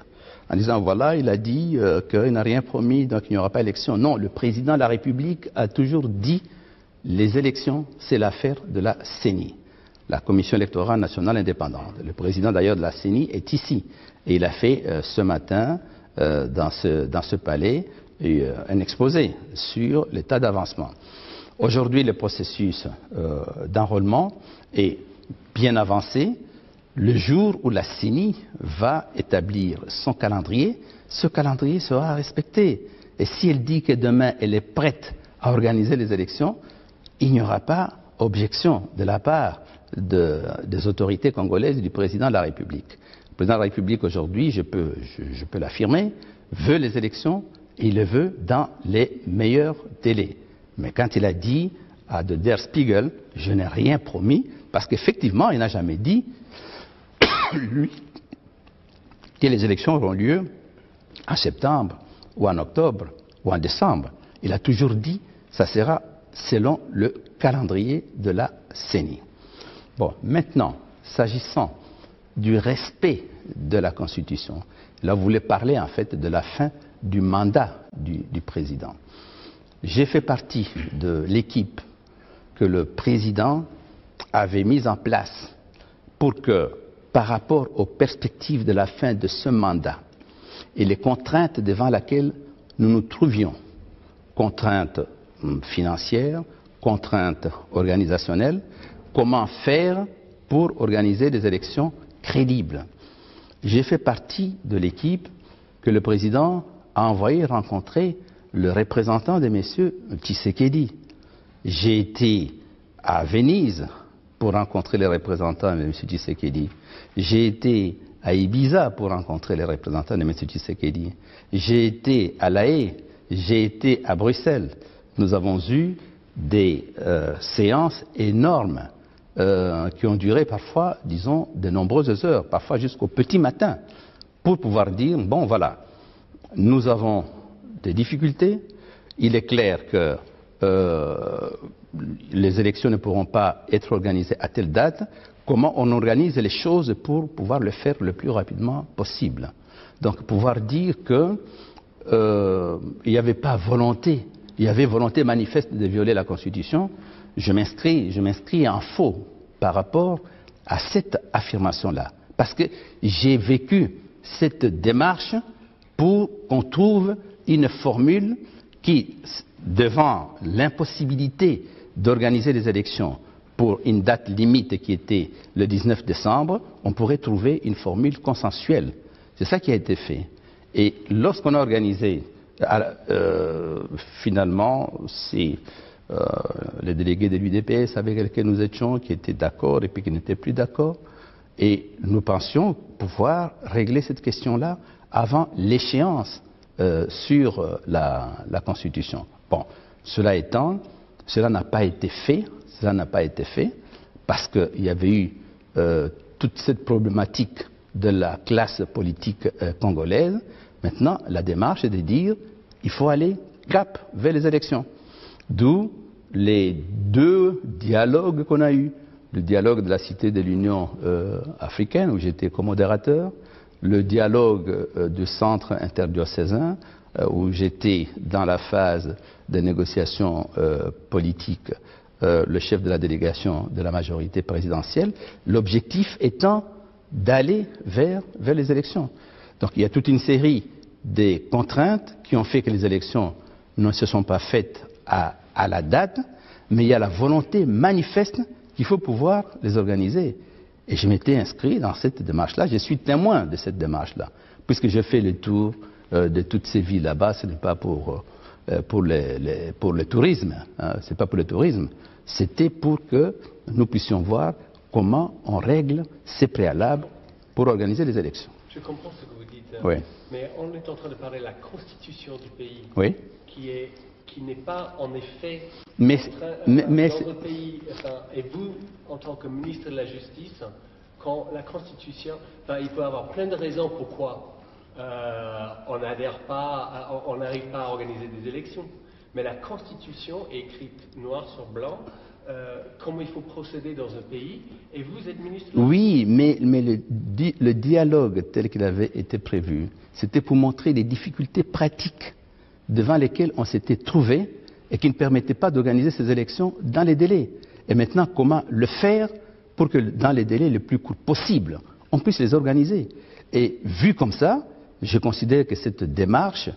en disant voilà, il a dit qu'il n'a rien promis, donc il n'y aura pas d'élection. Non, le président de la République a toujours dit les élections, c'est l'affaire de la CENI, la Commission électorale nationale indépendante. Le président d'ailleurs de la CENI est ici et il a fait ce matin dans ce palais un exposé sur l'état d'avancement. Aujourd'hui, le processus d'enrôlement est bien avancé. Le jour où la CENI va établir son calendrier, ce calendrier sera respecté. Et si elle dit que demain elle est prête à organiser les élections, il n'y aura pas objection de la part des autorités congolaises et du président de la République. Le président de la République aujourd'hui, je peux l'affirmer, veut les élections et il le veut dans les meilleurs délais. Mais quand il a dit à Der Spiegel, je n'ai rien promis, parce qu'effectivement, il n'a jamais dit, lui, que les élections auront lieu en septembre, ou en octobre, ou en décembre. Il a toujours dit, ça sera selon le calendrier de la CENI. Bon, maintenant, s'agissant du respect de la Constitution, là, vous voulez parler en fait de la fin du mandat du président. J'ai fait partie de l'équipe que le président avait mise en place pour que, par rapport aux perspectives de la fin de ce mandat et les contraintes devant lesquelles nous nous trouvions, contraintes financières, contraintes organisationnelles, comment faire pour organiser des élections crédibles. J'ai fait partie de l'équipe que le président a envoyé rencontrer le représentant de M. Tshisekedi. J'ai été à Venise pour rencontrer les représentants de M. Tshisekedi. J'ai été à Ibiza pour rencontrer les représentants de M. Tshisekedi. J'ai été à La Haye, j'ai été à Bruxelles. Nous avons eu des séances énormes qui ont duré parfois, disons, de nombreuses heures, parfois jusqu'au petit matin, pour pouvoir dire, bon voilà, nous avons des difficultés, il est clair que les élections ne pourront pas être organisées à telle date, comment on organise les choses pour pouvoir le faire le plus rapidement possible. Donc pouvoir dire que il n'y avait pas volonté, il y avait volonté manifeste de violer la Constitution, je m'inscris en faux par rapport à cette affirmation-là. Parce que j'ai vécu cette démarche pour qu'on trouve une formule qui, devant l'impossibilité d'organiser les élections pour une date limite qui était le 19 décembre, on pourrait trouver une formule consensuelle. C'est ça qui a été fait. Et lorsqu'on a organisé, finalement, c'est les délégués de l'UDPS avec lesquels nous étions qui étaient d'accord et puis qui n'étaient plus d'accord. Et nous pensions pouvoir régler cette question-là avant l'échéance sur la Constitution. Bon, cela étant, cela n'a pas été fait. Cela n'a pas été fait parce qu'il y avait eu toute cette problématique de la classe politique congolaise. Maintenant, la démarche est de dire il faut aller cap vers les élections. D'où les deux dialogues qu'on a eus. Le dialogue de la Cité de l'Union africaine, où j'étais co-modérateur, le dialogue du centre interdiocésain, où j'étais dans la phase de négociation politique, le chef de la délégation de la majorité présidentielle, l'objectif étant d'aller vers les élections. Donc il y a toute une série de contraintes qui ont fait que les élections ne se sont pas faites à la date, mais il y a la volonté manifeste qu'il faut pouvoir les organiser. Et je m'étais inscrit dans cette démarche-là, je suis témoin de cette démarche-là, puisque je fais le tour de toutes ces villes là-bas, ce n'est pas pour le tourisme, hein, c'est pas pour le tourisme, c'était pour que nous puissions voir comment on règle ces préalables pour organiser les élections. Je comprends ce que vous dites, oui. Mais on est en train de parler de la constitution du pays, oui. qui n'est pas en effet mais dans le pays. Enfin, et vous, en tant que ministre de la Justice, quand la constitution, enfin, il peut y avoir plein de raisons pourquoi on n'adhère pas, on n'arrive pas à organiser des élections. Mais la constitution est écrite noir sur blanc. Comment il faut procéder dans un pays, et vous êtes ministre. Oui, mais le dialogue tel qu'il avait été prévu, c'était pour montrer les difficultés pratiques devant lesquelles on s'était trouvé et qui ne permettaient pas d'organiser ces élections dans les délais. Et maintenant, comment le faire pour que dans les délais les plus courts possibles, on puisse les organiser. Et vu comme ça, je considère que cette démarche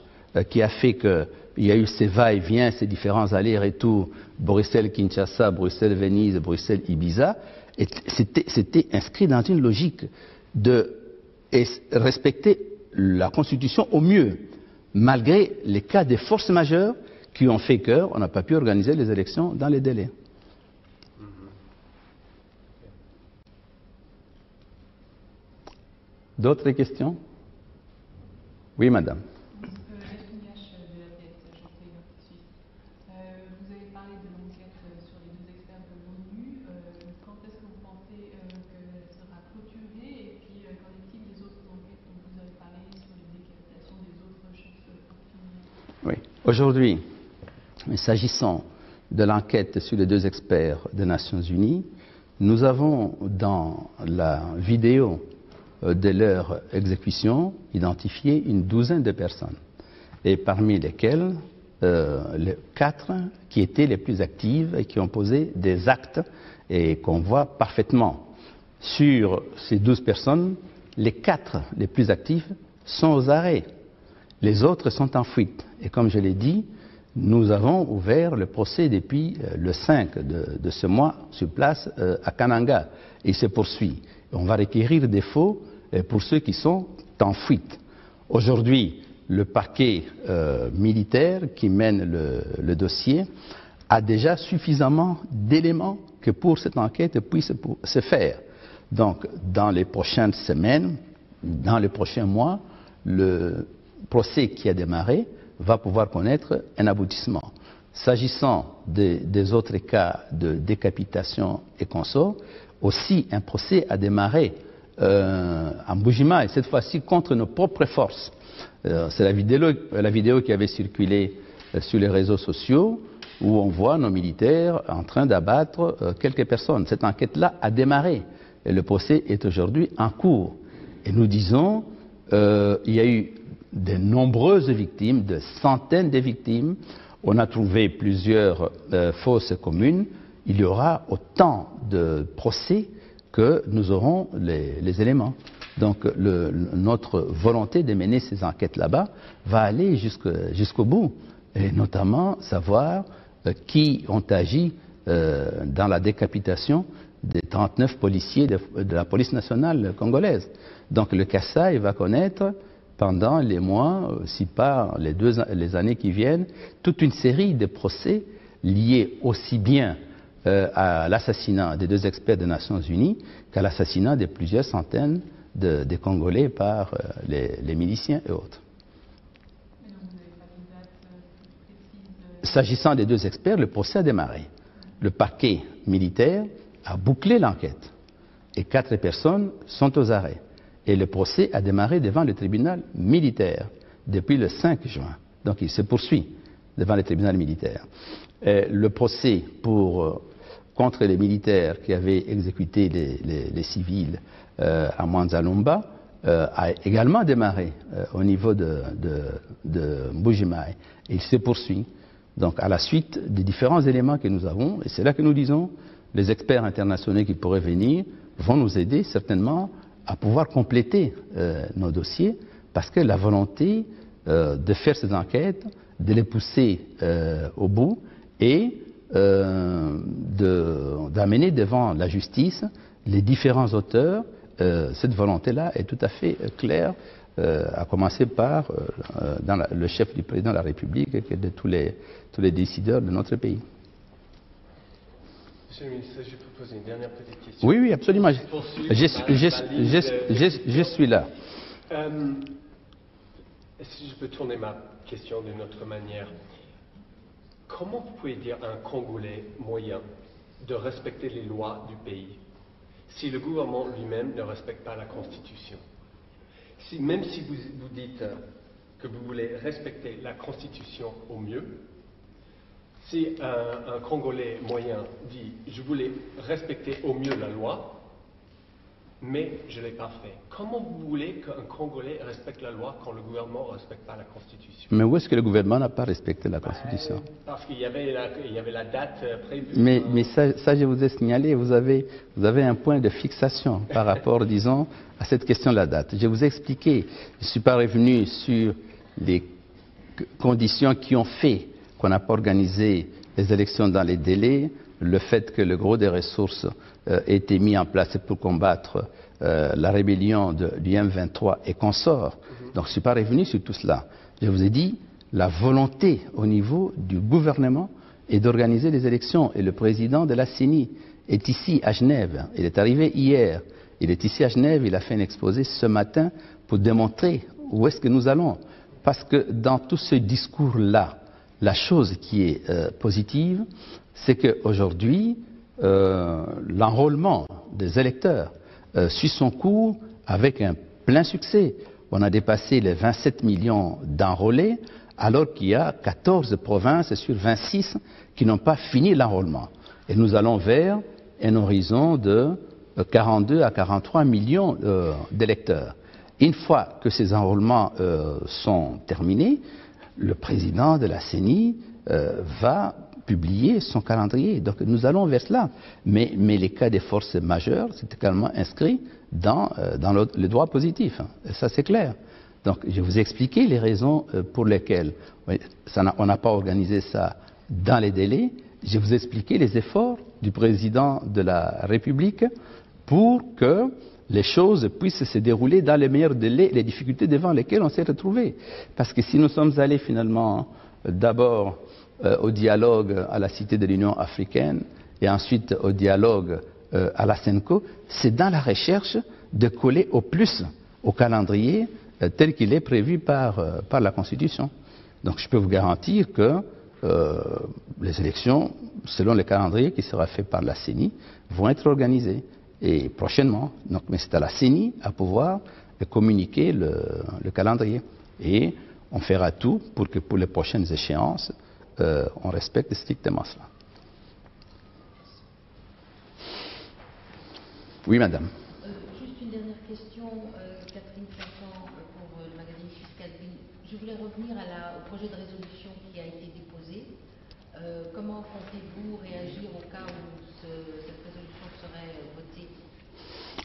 qui a fait qu'il y a eu ces va-et-vient, ces différents allers-retours, Bruxelles-Kinshasa, Bruxelles-Venise, Bruxelles-Ibiza, c'était inscrit dans une logique de respecter la Constitution au mieux, malgré les cas de force majeure qui ont fait qu'on n'a pas pu organiser les élections dans les délais. D'autres questions? Oui, madame. Vous avez parlé de l'enquête sur les deux experts de l'ONU. Quand est-ce que vous pensez qu'elle sera clôturée? Et puis, qu'en est-il des autres enquêtes dont vous avez parlé sur les décapitations des autres chefs coutumiers? Oui. Aujourd'hui, s'agissant de l'enquête sur les deux experts des Nations Unies, nous avons dans la vidéo de leur exécution identifié une douzaine de personnes, et parmi lesquelles les 4 qui étaient les plus actives et qui ont posé des actes et qu'on voit parfaitement. Sur ces 12 personnes, les 4 les plus actifs sont aux arrêts. Les autres sont en fuite. Et comme je l'ai dit, nous avons ouvert le procès depuis le 5 de ce mois sur place à Kananga. Et il se poursuit. On va requérir des faux pour ceux qui sont en fuite. Aujourd'hui, le parquet militaire qui mène le dossier a déjà suffisamment d'éléments que pour cette enquête puisse se faire. Donc, dans les prochaines semaines, dans les prochains mois, le procès qui a démarré va pouvoir connaître un aboutissement. S'agissant des autres cas de décapitation et consorts, aussi un procès a démarré en Bujima, et cette fois-ci contre nos propres forces. C'est la vidéo qui avait circulé sur les réseaux sociaux où on voit nos militaires en train d'abattre quelques personnes. Cette enquête-là a démarré et le procès est aujourd'hui en cours. Et nous disons, il y a eu de nombreuses victimes, de centaines de victimes. On a trouvé plusieurs fosses communes. Il y aura autant de procès que nous aurons les éléments. Donc notre volonté de mener ces enquêtes là-bas va aller jusqu'au bout, et notamment savoir qui ont agi dans la décapitation des 39 policiers de la police nationale congolaise. Donc le Kasaï va connaître pendant les mois, si pas les années qui viennent, toute une série de procès liés aussi bien à l'assassinat des 2 experts des Nations Unies qu'à l'assassinat de plusieurs centaines de Congolais par les miliciens et autres. S'agissant des 2 experts, le procès a démarré. Le parquet militaire a bouclé l'enquête et 4 personnes sont aux arrêts. Et le procès a démarré devant le tribunal militaire depuis le 5 juin. Donc il se poursuit devant le tribunal militaire. Le procès contre les militaires qui avaient exécuté les civils à Mwanza-Lumba a également démarré au niveau de Mbuji-Mayi. Et il se poursuit. Donc à la suite des différents éléments que nous avons, et c'est là que nous disons, les experts internationaux qui pourraient venir vont nous aider certainement à pouvoir compléter nos dossiers, parce que la volonté de faire ces enquêtes, de les pousser au bout et d'amener devant la justice les différents auteurs, cette volonté-là est tout à fait claire, à commencer par le chef du président de la République et de tous les décideurs de notre pays. Monsieur le ministre, je peux poser une dernière petite question? Oui, absolument. Je suis là. Est-ce que je peux tourner ma question d'une autre manière? Comment vous pouvez dire à un Congolais moyen de respecter les lois du pays si le gouvernement lui-même ne respecte pas la Constitution? Même si vous dites que vous voulez respecter la Constitution au mieux, si un Congolais moyen dit « je voulais respecter au mieux la loi », mais je ne l'ai pas fait. Comment vous voulez qu'un Congolais respecte la loi quand le gouvernement ne respecte pas la Constitution? Mais où est-ce que le gouvernement n'a pas respecté la Constitution? Parce qu'il y avait la date prévue. Mais ça, je vous ai signalé, vous avez un point de fixation par rapport, disons, à cette question de la date. Je vous ai expliqué, je ne suis pas revenu sur les conditions qui ont fait qu'on n'a pas organisé les élections dans les délais, le fait que le gros des ressources ait été mis en place pour combattre la rébellion du M23 et consorts. Donc je ne suis pas revenu sur tout cela. Je vous ai dit, la volonté au niveau du gouvernement est d'organiser les élections. Et le président de la CENI est ici à Genève. Il est arrivé hier. Il est ici à Genève. Il a fait un exposé ce matin pour démontrer où est-ce que nous allons. Parce que dans tout ce discours-là, la chose qui est positive, c'est qu'aujourd'hui, l'enrôlement des électeurs suit son cours avec un plein succès. On a dépassé les 27 millions d'enrôlés, alors qu'il y a 14 provinces sur 26 qui n'ont pas fini l'enrôlement. Et nous allons vers un horizon de 42 à 43 millions d'électeurs. Une fois que ces enrôlements sont terminés, le président de la CENI va publier son calendrier. Donc nous allons vers cela. Mais les cas des forces majeures, c'est également inscrit dans le droit positif. Et ça, c'est clair. Donc je vous ai expliqué les raisons pour lesquelles on n'a pas organisé ça dans les délais. Je vous ai expliqué les efforts du président de la République pour que les choses puissent se dérouler dans les meilleurs délais, les difficultés devant lesquelles on s'est retrouvé. Parce que si nous sommes allés finalement d'abord au dialogue à la Cité de l'Union africaine et ensuite au dialogue à la CENCO, c'est dans la recherche de coller au plus au calendrier tel qu'il est prévu par la Constitution. Donc je peux vous garantir que les élections, selon le calendrier qui sera fait par la CENI, vont être organisées. Et prochainement, donc, mais c'est à la CENI à pouvoir communiquer le calendrier. Et on fera tout pour que pour les prochaines échéances, on respecte strictement cela. Oui, madame. Juste une dernière question, Catherine Sanson pour le magazine Fiscal Bill. Je voulais revenir au projet de résolution qui a été déposé. Comment comptez-vous réagir au cas où cette résolution serait votée?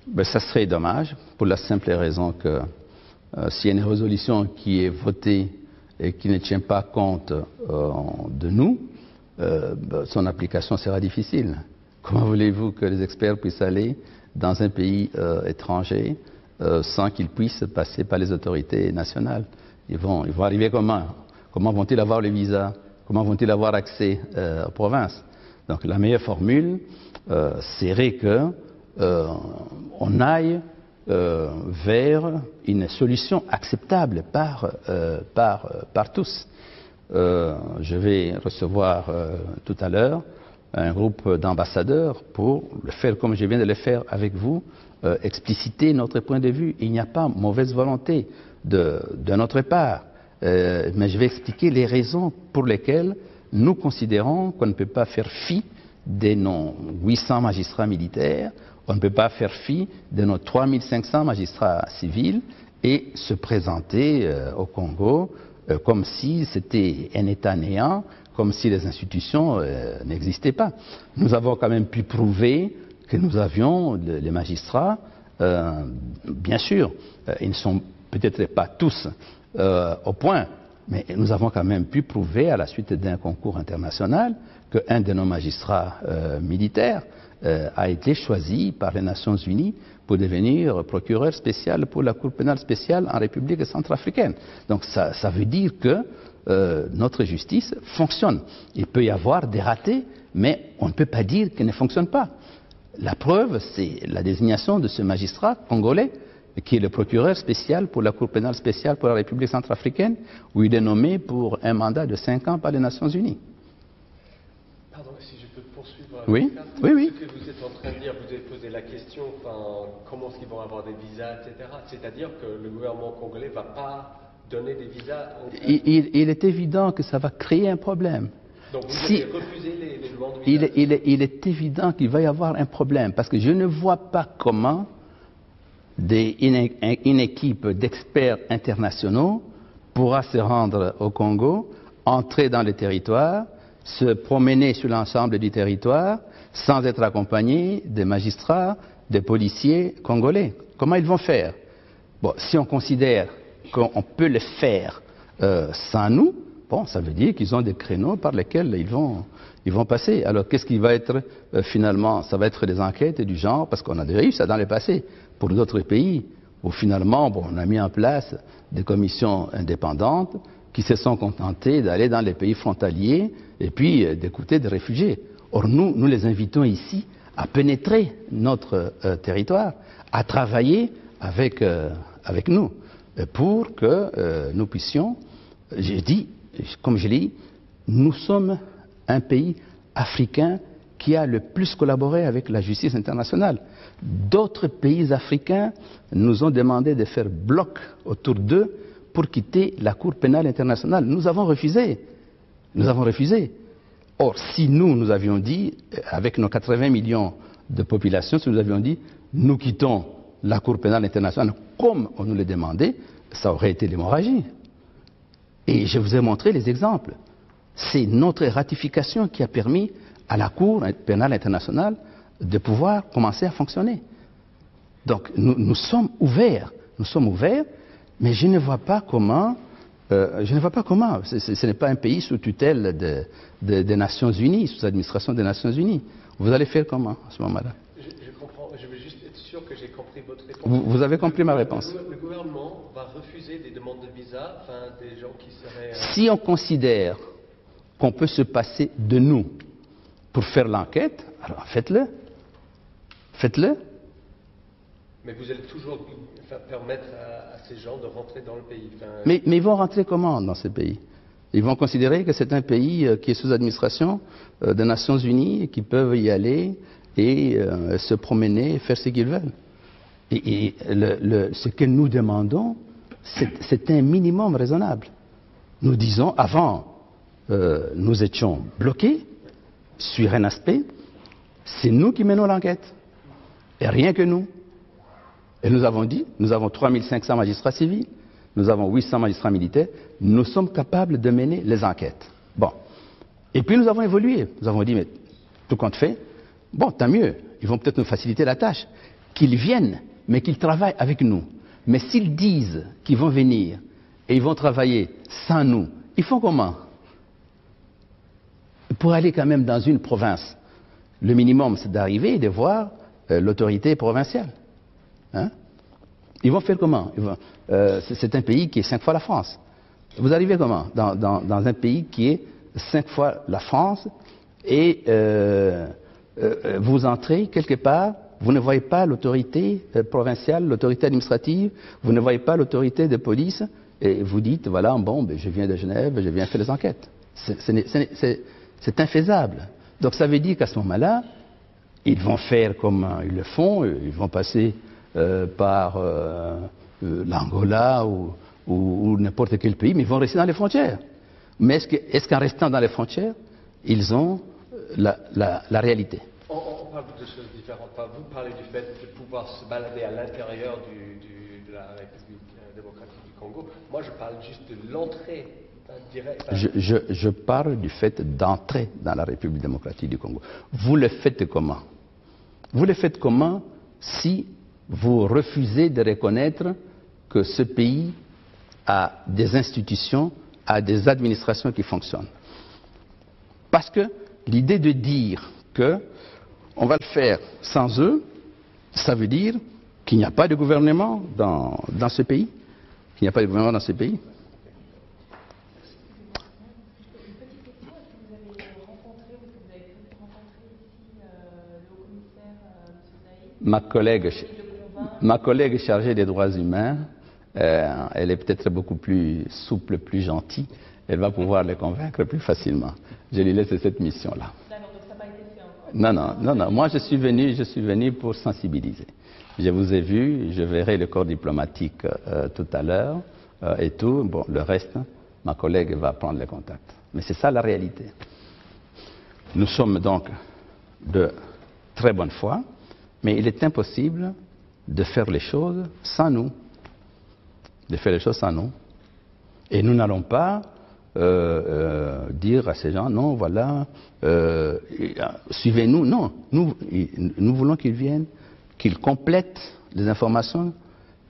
Ben, ça serait dommage, pour la simple raison que s'il y a une résolution qui est votée et qui ne tient pas compte de nous, son application sera difficile. Comment voulez-vous que les experts puissent aller dans un pays étranger sans qu'ils puissent passer par les autorités nationales? Ils vont arriver comment? Comment vont-ils avoir le visa? Comment vont-ils avoir accès aux provinces? Donc la meilleure formule serait que on aille vers une solution acceptable par tous. Je vais recevoir tout à l'heure un groupe d'ambassadeurs pour le faire comme je viens de le faire avec vous, expliciter notre point de vue. Il n'y a pas mauvaise volonté de notre part, mais je vais expliquer les raisons pour lesquelles nous considérons qu'on ne peut pas faire fi de nos 800 magistrats militaires, on ne peut pas faire fi de nos 3500 magistrats civils et se présenter au Congo comme si c'était un État néant, comme si les institutions n'existaient pas. Nous avons quand même pu prouver que nous avions les magistrats, bien sûr, ils ne sont peut-être pas tous au point, mais nous avons quand même pu prouver à la suite d'un concours international qu'un de nos magistrats militaires a été choisi par les Nations Unies pour devenir procureur spécial pour la Cour pénale spéciale en République centrafricaine. Donc ça veut dire que notre justice fonctionne. Il peut y avoir des ratés, mais on ne peut pas dire qu'elle ne fonctionne pas. La preuve, c'est la désignation de ce magistrat congolais, qui est le procureur spécial pour la Cour pénale spéciale pour la République centrafricaine, où il est nommé pour un mandat de 5 ans par les Nations Unies. Pardon, si je peux poursuivre. Oui, oui. Ce que vous êtes en train de dire, vous avez posé la question, comment est-ce qu'ils vont avoir des visas, etc. C'est-à-dire que le gouvernement congolais ne va pas donner des visas il est évident que ça va créer un problème. Donc vous avez refusé les demandes de visas? Il est évident qu'il va y avoir un problème, parce que je ne vois pas comment une équipe d'experts internationaux pourra se rendre au Congo, entrer dans le territoire, se promener sur l'ensemble du territoire sans être accompagné des magistrats, des policiers congolais. Comment ils vont faire? Bon, si on considère qu'on peut le faire sans nous, bon, ça veut dire qu'ils ont des créneaux par lesquels ils vont passer. Alors qu'est-ce qui va être finalement? Ça va être des enquêtes du genre, parce qu'on a déjà eu ça dans le passé, pour d'autres pays, où finalement, bon, on a mis en place des commissions indépendantes qui se sont contentées d'aller dans les pays frontaliers et puis d'écouter des réfugiés. Or, nous les invitons ici à pénétrer notre territoire, à travailler avec nous, pour que nous puissions, j'ai dit, comme je l'ai dit, nous sommes un pays africain qui a le plus collaboré avec la justice internationale. D'autres pays africains nous ont demandé de faire bloc autour d'eux pour quitter la Cour pénale internationale. Nous avons refusé. Nous avons refusé. Or, si nous avions dit, avec nos 80 millions de population, si nous avions dit, nous quittons la Cour pénale internationale comme on nous le demandait, ça aurait été l'hémorragie. Et je vous ai montré les exemples. C'est notre ratification qui a permis à la Cour pénale internationale de pouvoir commencer à fonctionner. Donc nous sommes ouverts, mais je ne vois pas comment, ce n'est pas un pays sous tutelle des Nations Unies, sous administration des Nations Unies. Vous allez faire comment à ce moment-là? Je comprends, je veux juste être sûr que j'ai compris votre réponse. Vous avez compris ma réponse. Le gouvernement va refuser des demandes de visa, des gens qui seraient... Si on considère qu'on peut se passer de nous pour faire l'enquête, alors faites-le. Faites-le. Mais vous allez toujours permettre à ces gens de rentrer dans le pays. Mais ils vont rentrer comment dans ce pays? Ils vont considérer que c'est un pays qui est sous administration des Nations Unies et qu'ils peuvent y aller et se promener, faire ce qu'ils veulent. Et ce que nous demandons, c'est un minimum raisonnable. Nous disons, avant nous étions bloqués sur un aspect, c'est nous qui menons l'enquête. Et rien que nous. Et nous avons dit, nous avons 3500 magistrats civils, nous avons 800 magistrats militaires, nous sommes capables de mener les enquêtes. Bon. Et puis nous avons évolué. Nous avons dit, mais tout compte fait, bon, tant mieux, ils vont peut-être nous faciliter la tâche. Qu'ils viennent, mais qu'ils travaillent avec nous. Mais s'ils disent qu'ils vont venir et ils vont travailler sans nous, ils font comment? Pour aller quand même dans une province, le minimum, c'est d'arriver et de voir l'autorité provinciale. Hein? Ils vont faire comment? C'est un pays qui est 5 fois la France. Vous arrivez comment dans un pays qui est 5 fois la France et vous entrez quelque part, vous ne voyez pas l'autorité provinciale, l'autorité administrative, vous ne voyez pas l'autorité de police et vous dites, voilà, bon, ben, je viens de Genève, je viens faire les enquêtes. C'est infaisable. Donc ça veut dire qu'à ce moment-là, ils vont faire comme ils le font, ils vont passer par l'Angola ou n'importe quel pays, mais ils vont rester dans les frontières. Mais est-ce qu'en restant dans les frontières, ils ont la réalité? On parle de choses différentes. Vous parlez du fait de pouvoir se balader à l'intérieur de la République démocratique du Congo. Moi, je parle juste de l'entrée directe. Je parle du fait d'entrer dans la République démocratique du Congo. Vous le faites comment? Vous le faites comment si vous refusez de reconnaître que ce pays a des institutions, a des administrations qui fonctionnent? Parce que l'idée de dire qu'on va le faire sans eux, ça veut dire qu'il n'y a pas de gouvernement dans ce pays. Qu'il n'y a pas de gouvernement dans ce pays. Ma collègue chargée des droits humains, elle est peut-être beaucoup plus souple, plus gentille. Elle va pouvoir les convaincre plus facilement. Je lui laisse cette mission-là. Non. Moi, je suis venu pour sensibiliser. Je vous ai vu, je verrai le corps diplomatique tout à l'heure et tout. Bon, le reste, ma collègue va prendre les contacts. Mais c'est ça la réalité. Nous sommes donc de très bonne foi, mais il est impossible de faire les choses sans nous. Et nous n'allons pas dire à ces gens, non, voilà, suivez-nous. Non, nous voulons qu'ils viennent, qu'ils complètent les informations,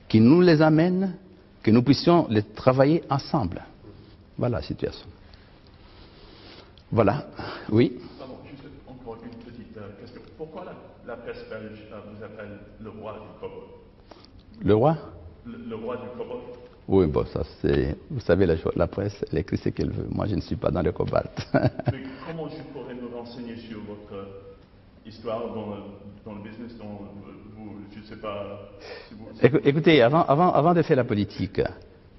qu'ils nous les amènent, que nous puissions les travailler ensemble. Voilà la situation. Voilà, oui. Pardon, juste encore une petite question. Pourquoi la presse belge vous appelle le roi du cobalt? Le roi? Le roi du cobalt. Oui, bon, ça c'est... Vous savez, la presse, elle écrit ce qu'elle veut. Moi, je ne suis pas dans le cobalt. Mais comment je pourrais me renseigner sur votre histoire dans le business dont vous, je ne sais pas... Si vous... Écoutez, avant de faire la politique,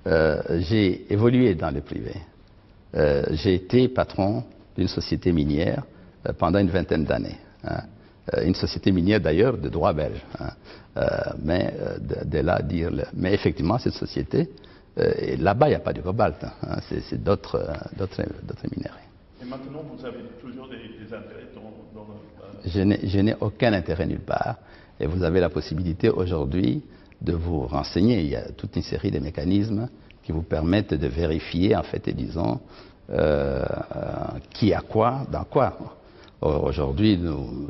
j'ai évolué dans le privé. J'ai été patron d'une société minière pendant une vingtaine d'années. Hein. Une société minière d'ailleurs de droit belge. Hein. Mais de là à dire... Mais effectivement, cette société, là-bas, il n'y a pas de cobalt. Hein. C'est d'autres minerais. Et maintenant, vous avez toujours des intérêts dans le... Je n'ai aucun intérêt nulle part. Et vous avez la possibilité aujourd'hui de vous renseigner. Il y a toute une série de mécanismes qui vous permettent de vérifier, en fait, et disons, qui a quoi, dans quoi. Aujourd'hui,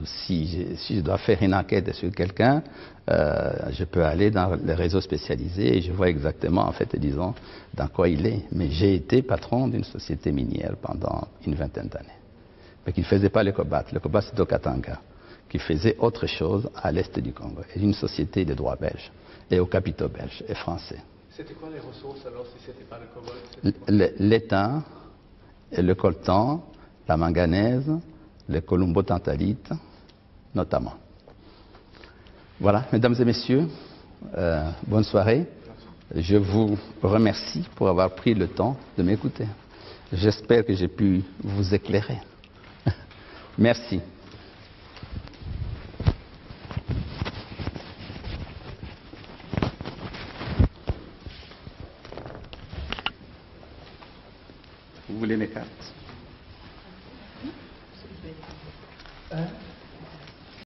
si je dois faire une enquête sur quelqu'un, je peux aller dans les réseaux spécialisés et je vois exactement, en fait, disons, dans quoi il est. Mais j'ai été patron d'une société minière pendant une vingtaine d'années. Mais qui ne faisait pas le cobalt. Le cobalt, c'est au Katanga. Qui faisait autre chose à l'est du Congo. Et une société de droit belge. Et aux capitaux belges et français. C'était quoi les ressources alors si c'était pas le cobalt? L'étain, le coltan, la manganèse, le columbo-tantalite, notamment. Voilà, mesdames et messieurs, bonne soirée. Je vous remercie pour avoir pris le temps de m'écouter. J'espère que j'ai pu vous éclairer. Merci. Vous voulez mes cartes? Hein?